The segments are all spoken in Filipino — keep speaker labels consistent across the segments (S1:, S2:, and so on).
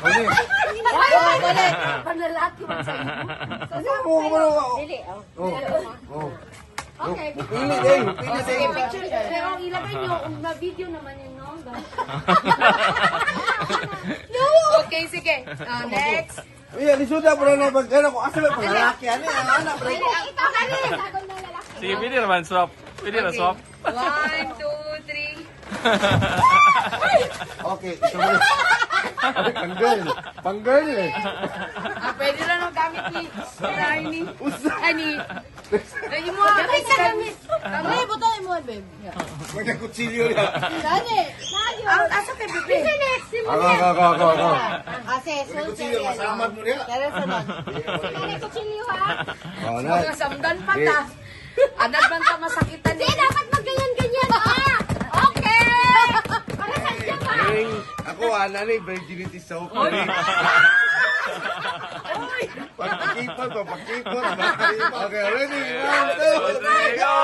S1: Ulit.
S2: Ulit.
S3: Panlalaki man sa iyo.
S2: Dili.
S3: Okay.
S1: Pili din. Pili din.
S3: Pero ang ilagay nyo, na video naman yun, no?
S2: Okay, sige. Next.
S1: Uy, alisuda pa na pagkano ko. Asa ba panlalaki? Ano yan? Anak, bro.
S4: Sige, pwede naman swap. Pwede na swap.
S2: 1, 2, 3.
S1: Okay, ito mo. Panggirl. Panggirl eh.
S2: Pwede na nung gamit ni Rainy.
S1: Usa.
S2: Ani. Ay mo. Gamit na gamit.
S3: Ay, butoy mo, babe.
S1: Magkakutsilyo na.
S3: Dali.
S2: Asa kay bebe?
S1: Ako.
S3: Ase,
S1: Magkakutsilyo, masamad mo niya.
S3: Pero sunod. Dali, kutsilyo ha.
S1: Oo na.
S2: Mga samdan pa ta. Anad bang ka masakitan ni?
S3: Dapat magganyan-ganyan. Okay. Para sa siya pa.
S1: Ako, ana ni virginity soap. Pagkipot. Okay, ready? 1, 2, 3, go!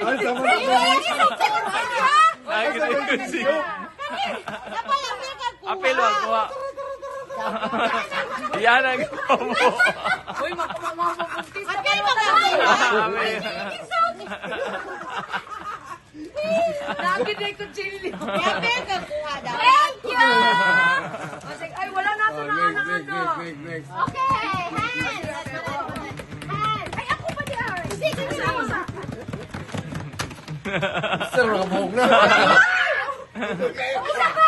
S1: Ay, sama na
S4: Ay, kita yun siya. Apelo ako ha. Yan ang mo.
S2: Uy, makumamabuntis.
S3: Okay, magkakaroon.
S2: Lagi na yung kutsilyo.
S3: Grabe, kakuha daw.
S2: Thank you! Ay, wala na ito na
S1: Next.
S3: Okay, hands. Hands. Ay, ako pa di ay. Sige, sama sa.
S1: Sir, nakabuhok na.
S3: Isa pa.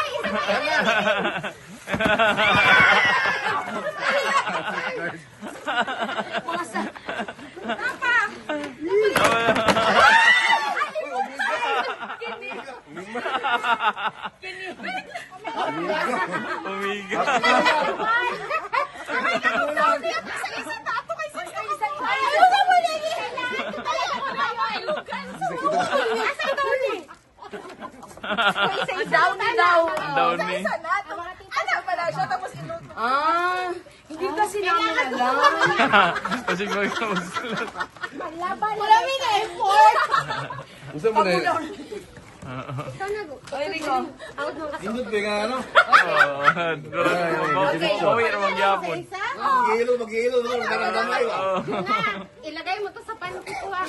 S4: Umiga. Down ni.
S2: Hindi kasi namin alam.
S4: Kasi ko ikaw magsulat.
S3: Wala may na-effort.
S1: Gusto mo na yun?
S2: Ay, Rico.
S1: Indot ba nga ano?
S4: Bawi na magyapon.
S1: Mag-iilo. Naramdamay.
S3: Ilagay mo to sa panty ko ha.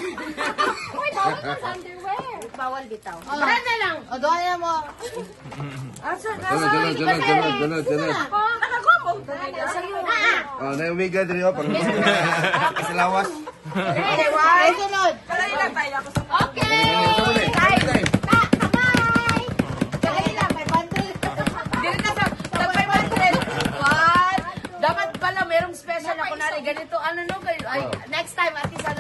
S3: Uy, bawal ka sa underwear. Bawal bitaw. Doon na lang. O, doon na mo.
S1: Ganun. Oh, naiumiga din ako. Kasalawas.
S3: Okay, sunod. Okay. Kamay. Dali lang, may bundle.
S2: Dili na sa 500. Dapat pala merong special na kunwari ganito. Ano no? Ay, next time, ati sa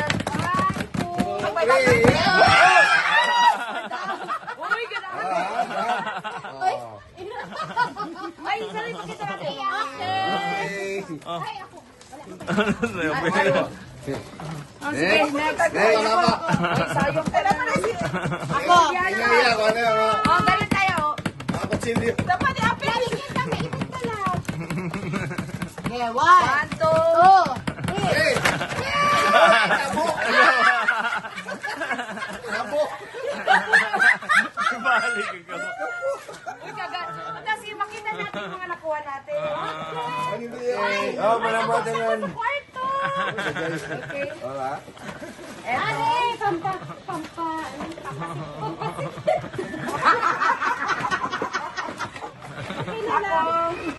S2: Uy, gano'n. Ay, sorry, pakita natin.
S3: Okay. Ay, ako.
S2: Sige, next. Sayong pala na si...
S3: Ako.
S2: Oh, ganun tayo.
S1: Ako silyo.
S2: Dapat i-apel.
S3: Paligid ka, maipit ka lang. Okay, 1,
S1: 2, 3.
S4: Balik ikaw.
S2: Uy, kasi makita natin yung mga nakuha natin.
S1: Oh, malamatan yan.
S3: kwarto.
S1: Okay. Alright.
S3: Ano? Pampa.